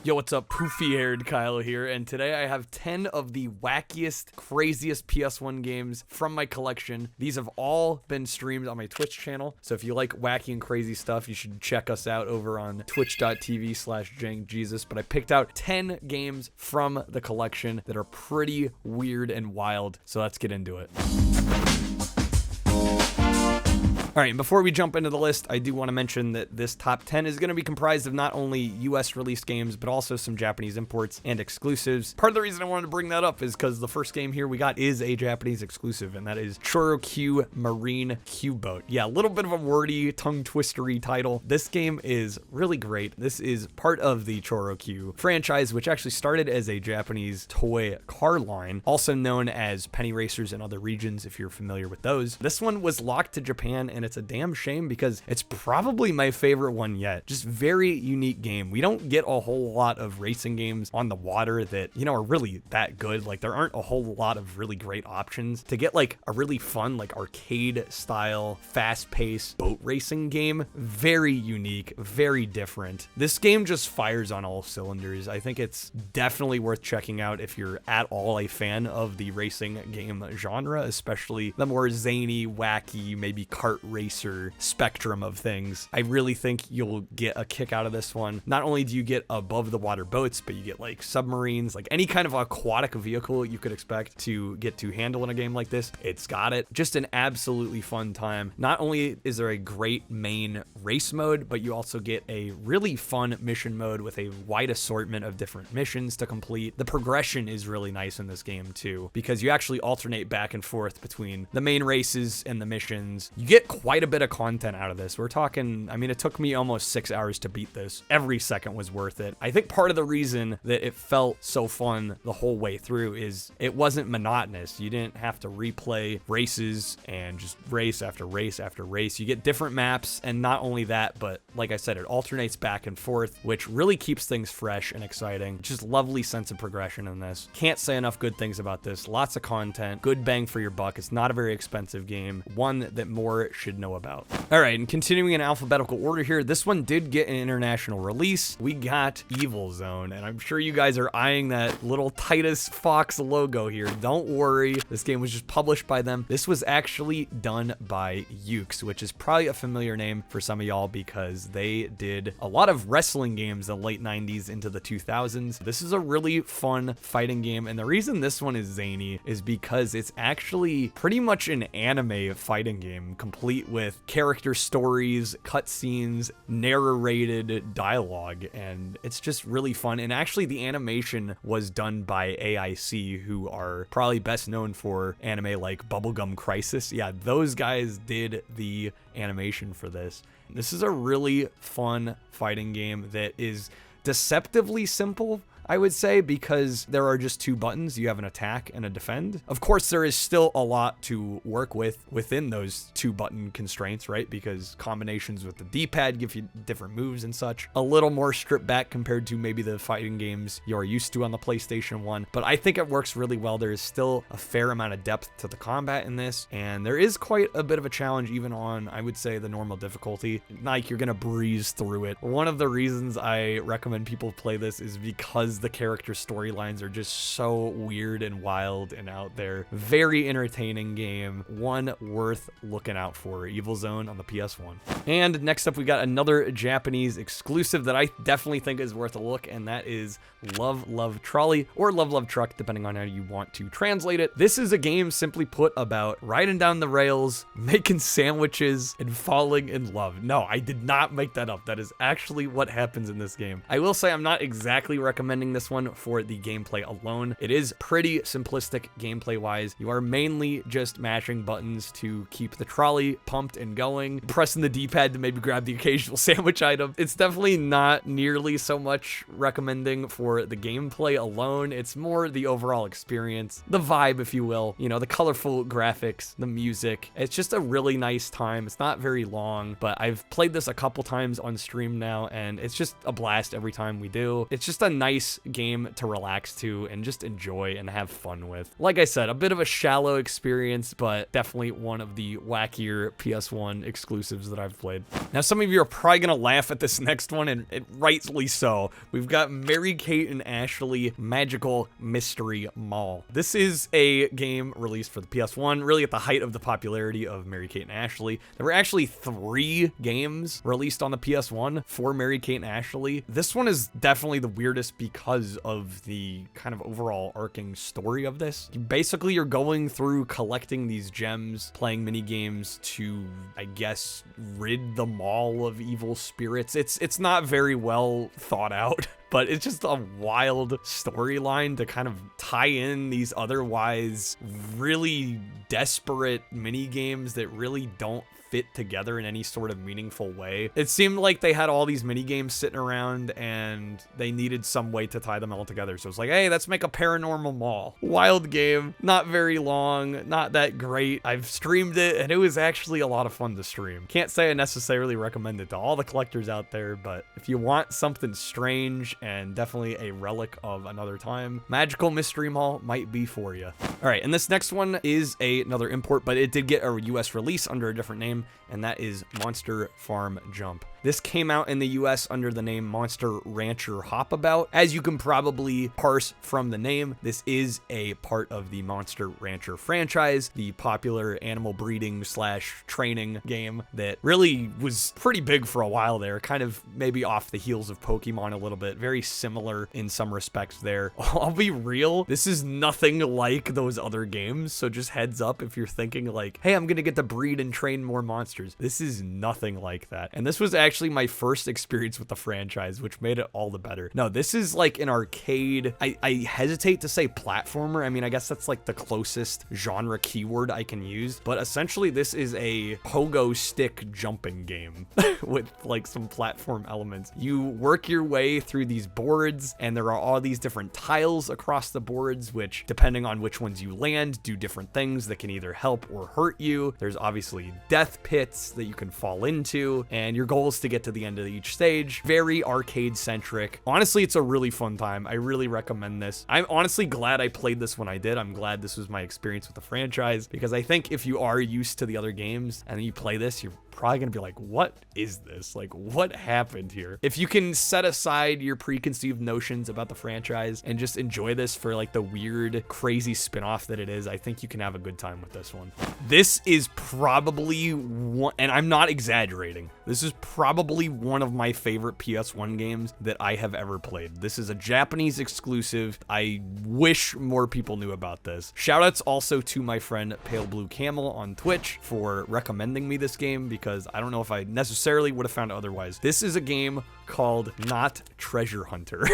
Yo, what's up? Poofy-haired Kyle here, and today I have 10 of the wackiest, craziest PS1 games from my collection. These have all been streamed on my Twitch channel, so if you like wacky and crazy stuff, you should check us out over on twitch.tv/Jank Jesus. But I picked out 10 games from the collection that are pretty weird and wild, so let's get into it. All right, and before we jump into the list, I do want to mention that this top 10 is going to be comprised of not only US released games, but also some Japanese imports and exclusives. Part of the reason I wanted to bring that up is because the first game here we got is a Japanese exclusive, and that is Choro Q Marine Q-Boat. Yeah, a little bit of a wordy, tongue-twistery title. This game is really great. This is part of the Choro Q franchise, which actually started as a Japanese toy car line, also known as penny racers in other regions, if you're familiar with those. This one was locked to Japan, and it's a damn shame because it's probably my favorite one yet. Just very unique game. We don't get a whole lot of racing games on the water that, you know, are really that good. Like, there aren't a whole lot of really great options to get like a really fun, like arcade style, fast paced boat racing game. Very unique, very different. This game just fires on all cylinders. I think it's definitely worth checking out if you're at all a fan of the racing game genre, especially the more zany, wacky, maybe kart racer spectrum of things. I really think you'll get a kick out of this one. Not only do you get above the water boats, but you get like submarines, like any kind of aquatic vehicle you could expect to get to handle in a game like this. It's got it. Just an absolutely fun time. Not only is there a great main race mode, but you also get a really fun mission mode with a wide assortment of different missions to complete. The progression is really nice in this game too, because you actually alternate back and forth between the main races and the missions. You get quite a bit of content out of this. We're talking, I mean, it took me almost 6 hours to beat this. Every second was worth it. I think part of the reason that it felt so fun the whole way through is it wasn't monotonous. You didn't have to replay races and just race after race after race. You get different maps, and not only that, but like I said, it alternates back and forth, which really keeps things fresh and exciting. Just lovely sense of progression in this. Can't say enough good things about this. Lots of content, good bang for your buck. It's not a very expensive game, one that more should know about. All right, and continuing in alphabetical order here, this one did get an international release. We got Evil Zone, and I'm sure you guys are eyeing that little Titus Fox logo here. Don't worry, this game was just published by them. This was actually done by Yuke's, which is probably a familiar name for some of y'all because they did a lot of wrestling games in the late 90s into the 2000s. This is a really fun fighting game, and the reason this one is zany is because it's actually pretty much an anime fighting game, complete with character stories, cutscenes, narrated dialogue, and it's just really fun. And actually the animation was done by AIC, who are probably best known for anime like Bubblegum Crisis. Yeah, those guys did the animation for this. This is a really fun fighting game that is deceptively simple, I would say, because there are just two buttons. You have an attack and a defend. Of course, there is still a lot to work with within those two button constraints, right? Because combinations with the D-pad give you different moves and such. A little more stripped back compared to maybe the fighting games you're used to on the PlayStation 1, but I think it works really well. There is still a fair amount of depth to the combat in this, and there is quite a bit of a challenge even on, I would say, the normal difficulty. Like, you're gonna breeze through it. One of the reasons I recommend people play this is because the character storylines are just so weird and wild and out there. Very entertaining game, one worth looking out for. Evil Zone on the PS1. And next up, we got another Japanese exclusive that I definitely think is worth a look, and that is Love Love Trolley, or Love Love Truck, depending on how you want to translate it. This is a game, simply put, about riding down the rails, making sandwiches, and falling in love. No, I did not make that up. That is actually what happens in this game. I will say I'm not exactly recommending this one for the gameplay alone. It is pretty simplistic gameplay wise. You are mainly just mashing buttons to keep the trolley pumped and going, pressing the D-pad to maybe grab the occasional sandwich item. It's definitely not nearly so much recommending for the gameplay alone. It's more the overall experience, the vibe, if you will, you know, the colorful graphics, the music. It's just a really nice time. It's not very long, but I've played this a couple times on stream now, and it's just a blast every time we do. It's just a nice nice game to relax to and just enjoy and have fun with. Like I said, a bit of a shallow experience, but definitely one of the wackier PS1 exclusives that I've played. Now, some of you are probably gonna laugh at this next one, and rightly so. We've got Mary-Kate and Ashley Magical Mystery Mall. This is a game released for the PS1, really at the height of the popularity of Mary-Kate and Ashley. There were actually 3 games released on the PS1 for Mary-Kate and Ashley. This one is definitely the weirdest because of the kind of overall arcing story of this. Basically, you're going through collecting these gems, playing mini games to, I guess, rid the mall of evil spirits. It's not very well thought out. But it's just a wild storyline to kind of tie in these otherwise really desperate mini games that really don't fit together in any sort of meaningful way. It seemed like they had all these mini games sitting around and they needed some way to tie them all together. So it's like, hey, let's make a paranormal mall. Wild game, not very long, not that great. I've streamed it and it was actually a lot of fun to stream. Can't say I necessarily recommend it to all the collectors out there, but if you want something strange and definitely a relic of another time, Magical Mystery Mall might be for you. All right, and this next one is another import, but it did get a US release under a different name, and that is Monster Farm Jump. This came out in the US under the name Monster Rancher Hopabout. As you can probably parse from the name, this is a part of the Monster Rancher franchise, the popular animal breeding / training game that really was pretty big for a while there, kind of maybe off the heels of Pokemon a little bit, very similar in some respects there. I'll be real, this is nothing like those other games, so just heads up if you're thinking like, hey, I'm gonna get to breed and train more monsters. This is nothing like that. And this was actually my first experience with the franchise, which made it all the better. No, this is like an arcade. I hesitate to say platformer. I mean, I guess that's like the closest genre keyword I can use, but essentially this is a pogo stick jumping game with like some platform elements. You work your way through these boards and there are all these different tiles across the boards, which depending on which ones you land, do different things that can either help or hurt you. There's obviously death pits that you can fall into, and your goal is to get to the end of each stage. Very arcade centric. Honestly, it's a really fun time. I really recommend this. I'm honestly glad I played this when I did. I'm glad this was my experience with the franchise, because I think if you are used to the other games and then you play this, you're probably gonna be like, what is this? Like, what happened here? If you can set aside your preconceived notions about the franchise and just enjoy this for like the weird, crazy spin-off that it is, I think you can have a good time with this one. This is probably one, and I'm not exaggerating, this is probably one of my favorite PS1 games that I have ever played. This is a Japanese exclusive. I wish more people knew about this. Shoutouts also to my friend Pale Blue Camel on Twitch for recommending me this game, because I don't know if I necessarily would have found it otherwise. This is a game called Not Treasure Hunter.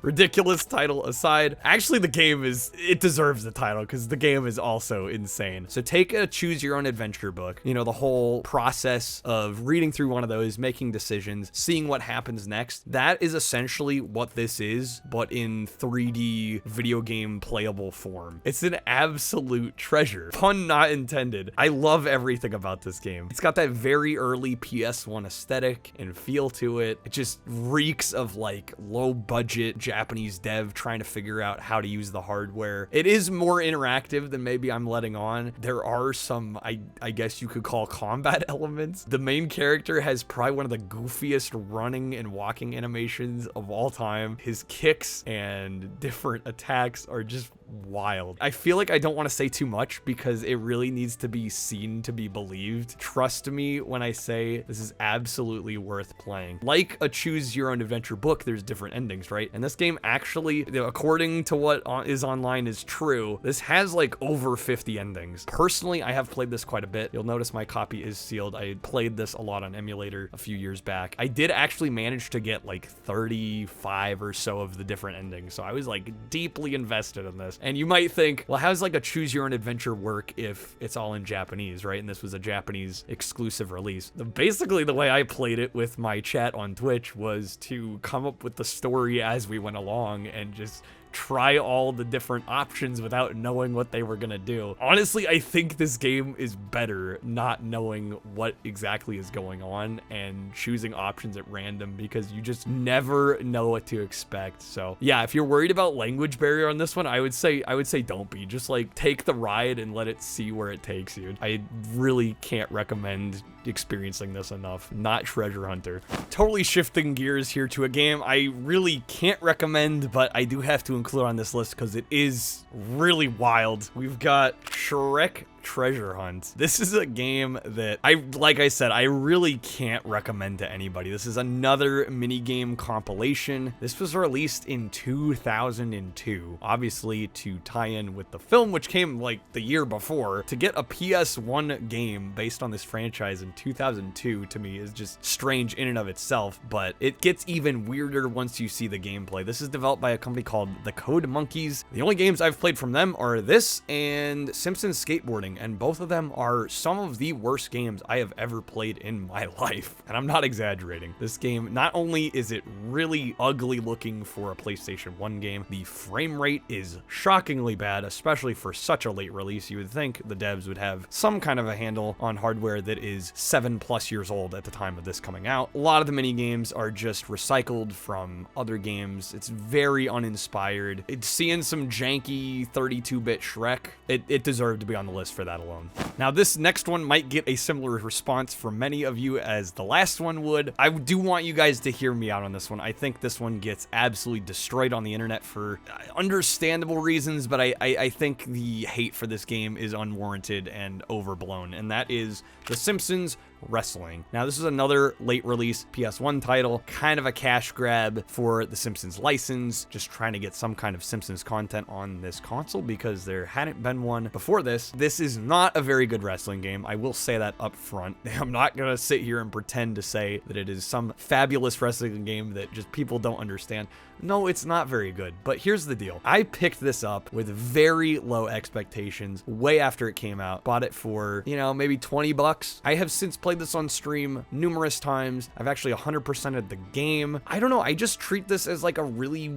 Ridiculous title aside, actually the game it deserves the title because the game is also insane. So take a choose your own adventure book, you know, the whole process of reading through one of those, making decisions, seeing what happens next. That is essentially what this is, but in 3D video game playable form. It's an absolute treasure. Pun not intended. I love everything about this game. It's got that very early PS1 aesthetic and feel to it. It just reeks of like low budget Japanese dev trying to figure out how to use the hardware. It is more interactive than maybe I'm letting on. There are some, I guess you could call combat elements. The main character has probably one of the goofiest running and walking animations of all time. His kicks and different attacks are just wild. I feel like I don't want to say too much because it really needs to be seen to be believed. Trust me when I say this is absolutely worth playing. Like a choose your own adventure book, there's different endings, right? And this game actually, according to what is online is true, this has like over 50 endings. Personally, I have played this quite a bit. You'll notice my copy is sealed. I played this a lot on emulator a few years back. I did actually manage to get like 35 or so of the different endings. So I was like deeply invested in this. And you might think, well, how's like a choose your own adventure work if it's all in Japanese, right? And this was a Japanese exclusive release. Basically, the way I played it with my chat on Twitch was to come up with the story as we went along and just try all the different options without knowing what they were gonna do. Honestly, I think this game is better not knowing what exactly is going on and choosing options at random, because you just never know what to expect. So yeah, if you're worried about language barrier on this one, I would say don't be. Just like take the ride and let it see where it takes you. I really can't recommend experiencing this enough. Not Treasure Hunter. Totally shifting gears here to a game I really can't recommend, but I do have to include on this list because it is really wild. We've got Shrek Treasure Hunt. This is a game that like I said, I really can't recommend to anybody. This is another minigame compilation. This was released in 2002, obviously to tie in with the film, which came like the year before. To get a PS1 game based on this franchise in 2002 to me is just strange in and of itself, but it gets even weirder once you see the gameplay. This is developed by a company called The Code Monkeys. The only games I've played from them are this and Simpsons Skateboarding, and both of them are some of the worst games I have ever played in my life. And I'm not exaggerating. This game, not only is it really ugly looking for a PlayStation 1 game, the frame rate is shockingly bad, especially for such a late release. You would think the devs would have some kind of a handle on hardware that is 7+ years old at the time of this coming out. A lot of the mini games are just recycled from other games. It's very uninspired. It's seeing some janky 32-bit Shrek. It deserved to be on the list for that alone. Now, this next one might get a similar response from many of you as the last one would. I do want you guys to hear me out on this one. I think this one gets absolutely destroyed on the internet for understandable reasons, but I think the hate for this game is unwarranted and overblown, and that is the SImpsons Wrestling. Now, this is another late release PS1 title, kind of a cash grab for the Simpsons license, just trying to get some kind of Simpsons content on this console because there hadn't been one before this. This is not a very good wrestling game. I will say that up front. I'm not gonna sit here and pretend to say that it is some fabulous wrestling game that just people don't understand. No, it's not very good, but here's the deal. I picked this up with very low expectations way after it came out. Bought it for, you know, maybe 20 bucks. I have since played this on stream numerous times. I've actually 100%ed the game. I don't know, I just treat this as like a really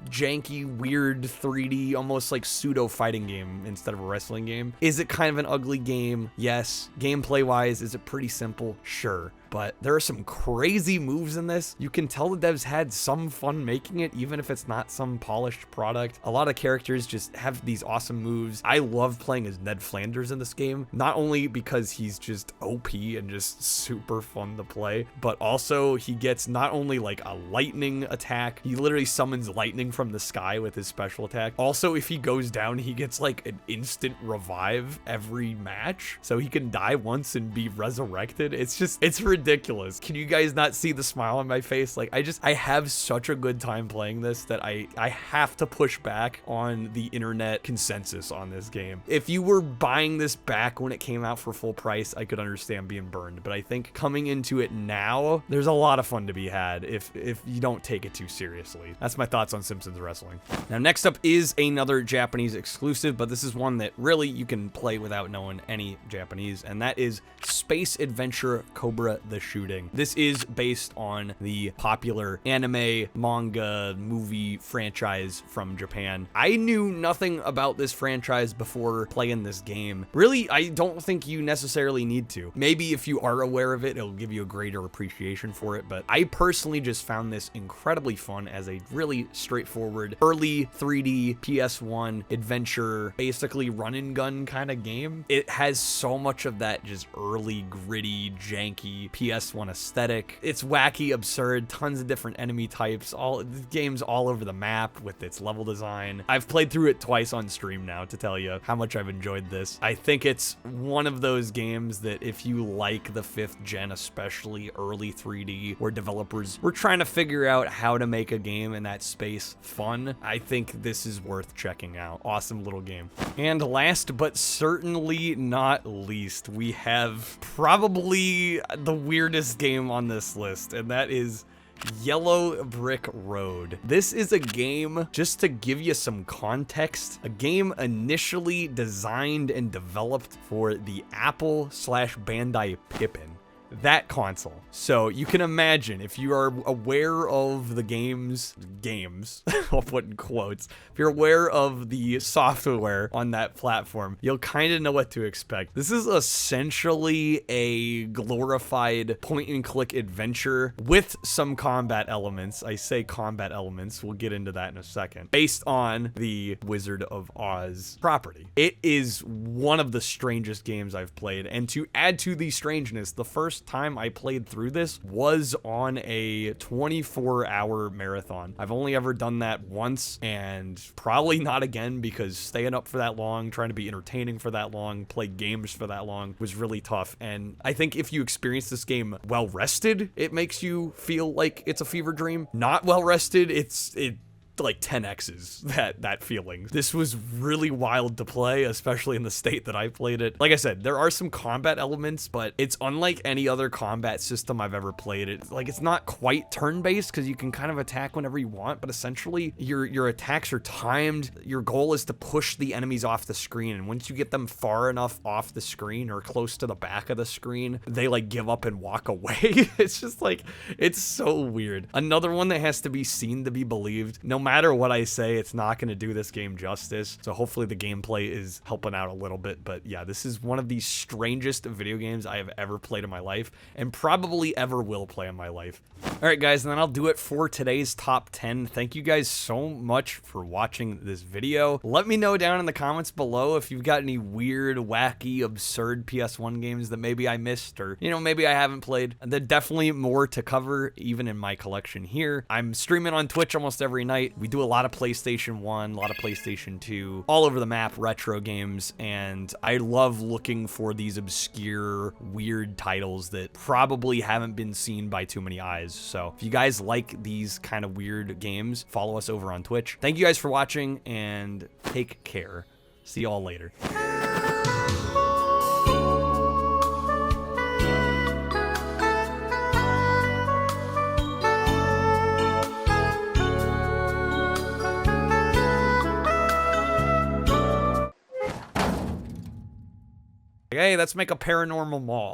janky, weird 3D, almost like pseudo fighting game instead of a wrestling game. Is it kind of an ugly game? Yes. Gameplay wise, is it pretty simple? Sure. But there are some crazy moves in this. You can tell the devs had some fun making it, even if it's not some polished product. A lot of characters just have these awesome moves. I love playing as Ned Flanders in this game, not only because he's just OP and just super fun to play, but also he gets not only like a lightning attack, he literally summons lightning from the sky with his special attack. Also, if he goes down, he gets like an instant revive every match, so he can die once and be resurrected. It's ridiculous. Can you guys not see the smile on my face? Like, I have such a good time playing this that I have to push back on the internet consensus on this game. If you were buying this back when it came out for full price, I could understand being burned, but I think coming into it now, there's a lot of fun to be had if you don't take it too seriously. That's my thoughts on Simpsons Wrestling. Now, next up is another Japanese exclusive, but this is one that really you can play without knowing any Japanese, and that is Space Adventure Cobra the Shooting. This is based on the popular anime, manga, movie franchise from Japan. I knew nothing about this franchise before playing this game. Really, I don't think you necessarily need to. Maybe if you are aware of it, it'll give you a greater appreciation for it, but I personally just found this incredibly fun as a really straightforward, early 3D PS1 adventure, basically run and gun kind of game. It has so much of that just early, gritty, janky PS1 aesthetic. It's wacky, absurd, tons of different enemy types, all the game's all over the map with its level design. I've played through it twice on stream now to tell you how much I've enjoyed this. I think it's one of those games that if you like the 5th gen, especially early 3D, where developers were trying to figure out how to make a game in that space fun, I think this is worth checking out. Awesome little game. And last but certainly not least, we have probably the weirdest game on this list, and that is Yellow Brick Road. This is a game, just to give you some context, a game initially designed and developed for the Apple/Bandai Pippin. that console. So you can imagine, if you are aware of the games, I'll put in quotes, if you're aware of the software on that platform, you'll kind of know what to expect. This is essentially a glorified point and click adventure with some combat elements. I say combat elements, we'll get into that in a second, based on the Wizard of Oz property. It is one of the strangest games I've played, and to add to the strangeness, the first time I played through this was on a 24-hour marathon. I've only ever done that once, and probably not again, because staying up for that long, trying to be entertaining for that long, play games for that long was really tough. And I think if you experience this game well rested, it makes you feel like it's a fever dream. Not well rested, it like 10x's that feeling. This was really wild to play, especially in the state that I played it. Like I said, there are some combat elements, but it's unlike any other combat system I've ever played. It's not quite turn-based, because you can kind of attack whenever you want, but essentially your attacks are timed. Your goal is to push the enemies off the screen, and once you get them far enough off the screen or close to the back of the screen, they like give up and walk away. It's just like, it's so weird. Another one that has to be seen to be believed. No matter what I say, it's not going to do this game justice. So hopefully the gameplay is helping out a little bit. But yeah, this is one of the strangest video games I have ever played in my life, and probably ever will play in my life. All right, guys, and then I'll do it for today's top 10. Thank you guys so much for watching this video. Let me know down in the comments below if you've got any weird, wacky, absurd PS1 games that maybe I missed, or, you know, maybe I haven't played. There's definitely more to cover, even in my collection here. I'm streaming on Twitch almost every night. We do a lot of PlayStation 1, a lot of PlayStation 2, all over the map, retro games, and I love looking for these obscure, weird titles that probably haven't been seen by too many eyes. So if you guys like these kind of weird games, follow us over on Twitch. Thank you guys for watching, and take care. See y'all later. Hey, let's make a paranormal mall.